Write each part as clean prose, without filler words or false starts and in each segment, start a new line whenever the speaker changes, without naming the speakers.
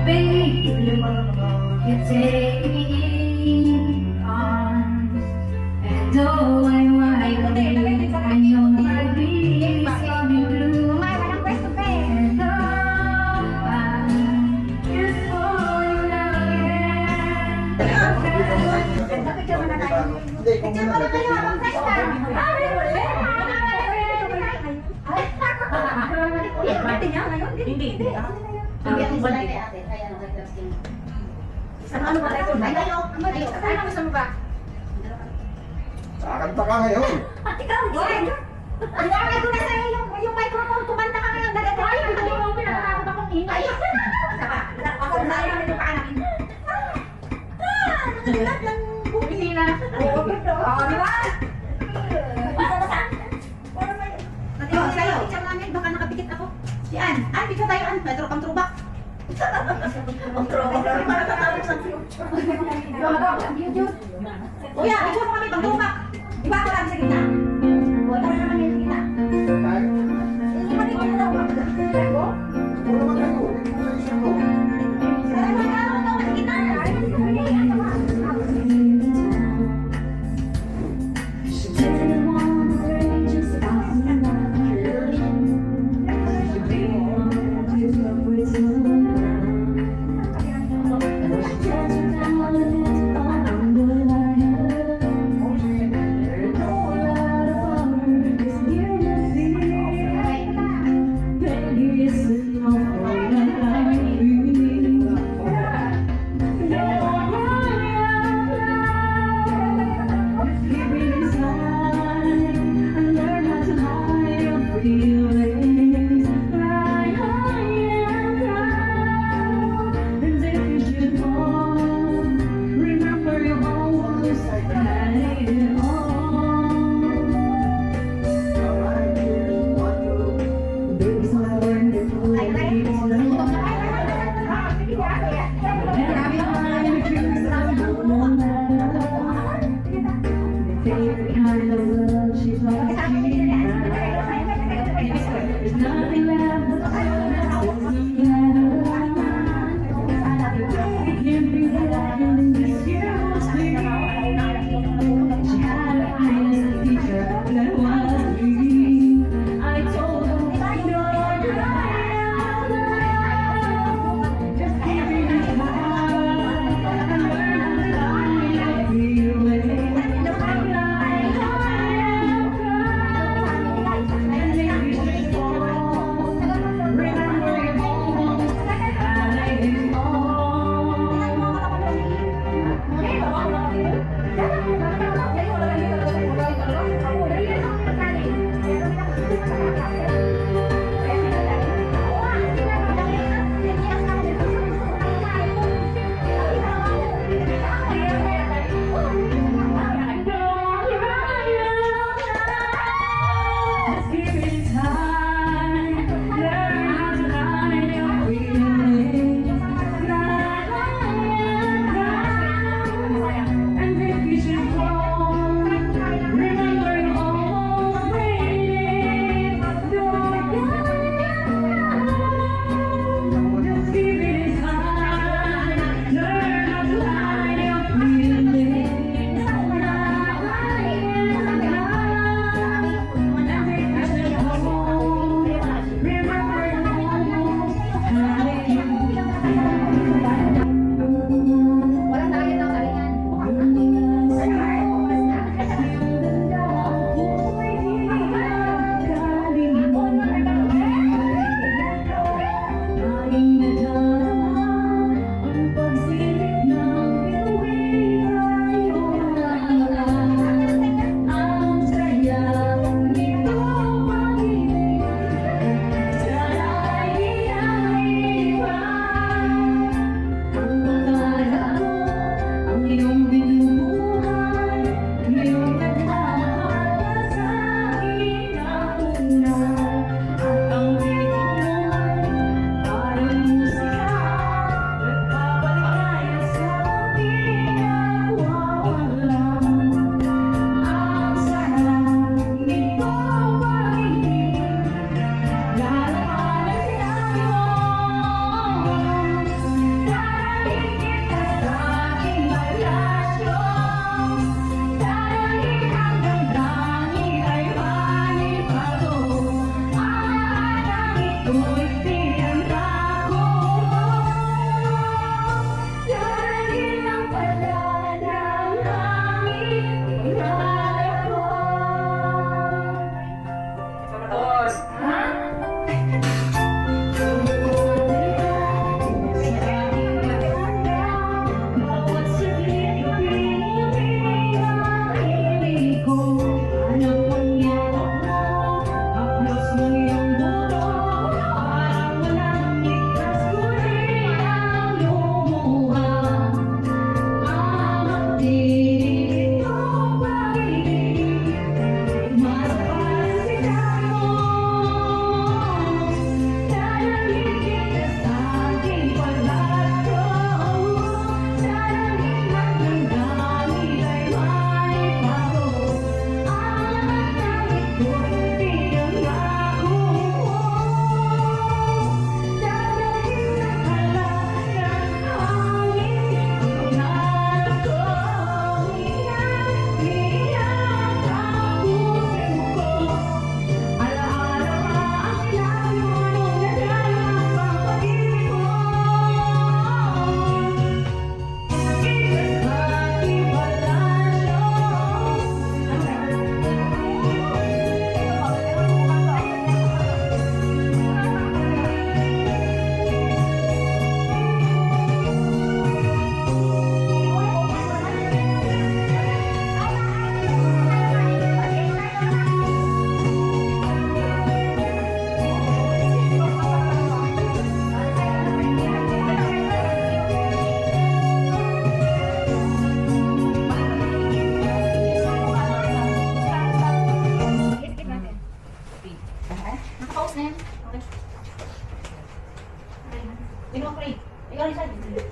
baby, you take me in arms, and though I'm wide awake, I know my dreams see me through. And though I'm just falling again.
Picture mo na kayo, habang fresh pa. Ate niya ngayon? Hindi. Hindi ako balay kay ate. Kaya nag-casting. Ano ba tayo? Ayaw. Ano gusto mo ba?
Kakanta ka ngayon.
Ikaw, Iwagay ko na sa'yo yung microphone. Kumanta ka ngayon. Nagagawin. Hindi mo pinakatakot akong ingay. Ako na lang ito ka namin. Lahat ng buki na. Oo, di ba? Basta. Natingin sa'yo. Picture namin. Baka nakapikit ako. Si Ann. Ann, picture tayo, Ann. Metro kang trubak. Ang trubak. Para tatawag sa future. Kuya, picture mo kami pang trubak. Di ba ako lang sa gitna? O, tara naman yung gitna. Hindi pa rin ko na daw.
Puro naman kayo. Hindi mo sa isip ko.
Tara naman ka ako daw sa gitna.
She didn't want to break, just stop me now. She didn't want to give up with someone. She tells me now that it's all under my head. There's no lot of power, it's near the sea. Baby, it's no problem, I'm free. Yeah, give me this time, I learn how to hide your feelings. Cry high and proud, and if you should fall, remember you always had it all. Baby's my wonderful lady's love. Every time you choose, I'm no matter. Favorite kind of love, she's like there's nothing left but silence. It can't be that I can miss you. She had a kindness teacher that was me. I told her, you're right. Just give me a try. And learn how to hide your feelings. Remember you almost had it all.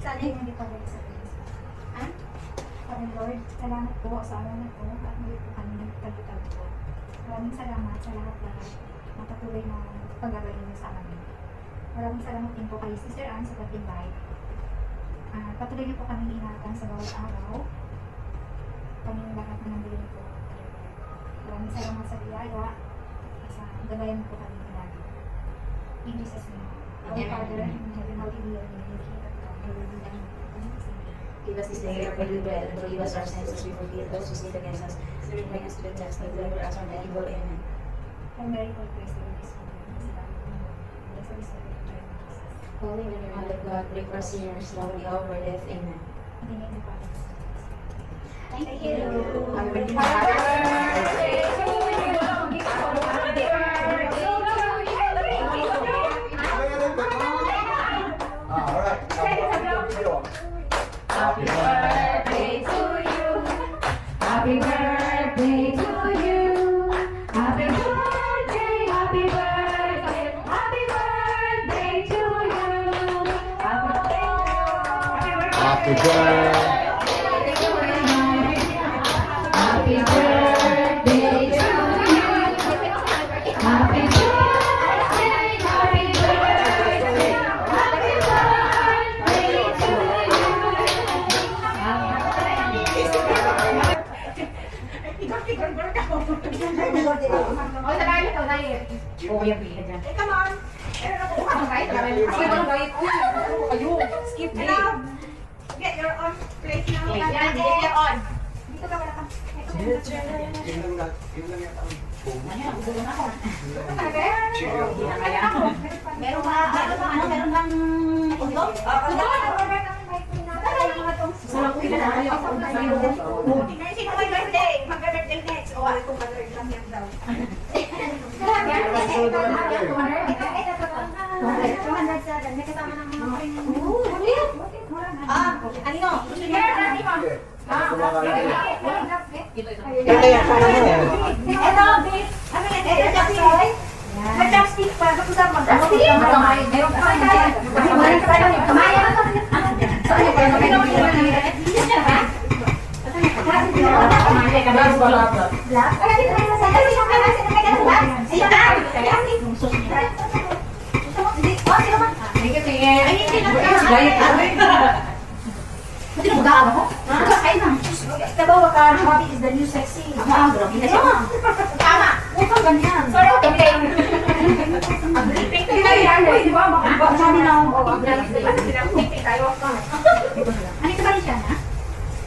Sana yung hindi pa rin sa Ha?
Kami Lord, salamat po sa araw na po at muli po kami nagtagpo. Maraming salamat sa lahat-lahat na patuloy na pag-gabay niyo sa amin. Maraming salamat din po kay Sister Ann sa pagtibay. Patuloy niyo po kami ingatan sa bawat araw. Kami lahat na nandito po. Maraming salamat sa biyaya at sa gabayan po kami lagi. In Jesus' name. Our Father, in heaven, hallowed be your name. Hallowed be thy name.
Give us this day our daily bread, and forgive us our sins as we forgive those who sin against us. So bring us to the test, and deliver us from the evil. Amen.
Hail Mary, full of grace, the Lord is with you. Blessed is the fruit of thy womb, Jesus.
Holy Mary, Mother of God, pray for sinners, now and at the hour of our death. Amen.
In the name of the Father, and of the Son, and of the Holy Spirit.
Thank you.
Happy birthday.
Alright.
Happy birthday to you. Happy birthday to you. Happy birthday, happy birthday, happy birthday to you. Happy birthday.
Happy birthday.
Happy birthday to you. Happy birthday, happy birthday, happy birthday to you.
Oh, sa bahay ito, dahil. Oo, yung pila dyan. Eh, come on. Pero nakuha ka kahit. Skip ang gawin. Kayo. Skip me. Get your own place now. Get your own.
Dito ka wala ka.
Yun lang yata ang
Meron bang utlog? Sarap ko na tayo. Sino may birthday? Mag-birthday next. O, ako mag-birthday lang yan daw.
207. May kasama ng mga
Ano? Gusto niyo? Ito, babe. Ano yan? Ito, chopstick. May chopstick pa. Kapag mag-chopstick. Meron pa rin. Kamaya.
Tabawa ka, hobby is the new sexy.
Tama. Huwag kang ganyan. Sorry, okay.
Di ba? Sabi na ako. Ano ito ba rin siya na?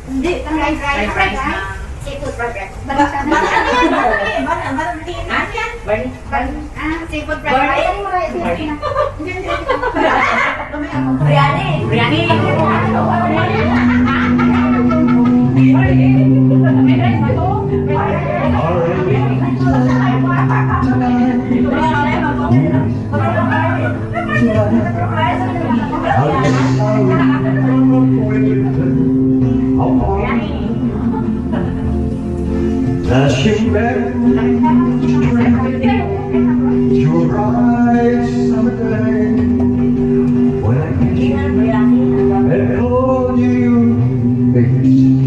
Hindi, fried rice na. Seafood fried rice.
Balikan na.
Ano yan?
Seafood fried rice.
Biryani.
Dashing back your bright summer day when I kissed you and called you baby.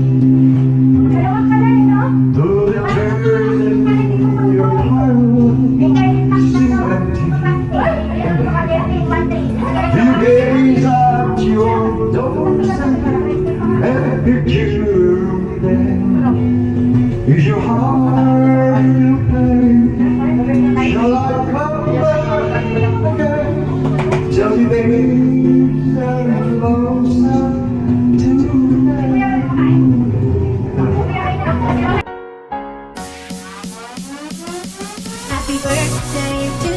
Though the tears in your heart seem empty, you gaze out your doorstep and picture me there. Is your heart in pain? Shall I come back again? Tell me, baby, that I'm lonesome tonight.
Happy birthday to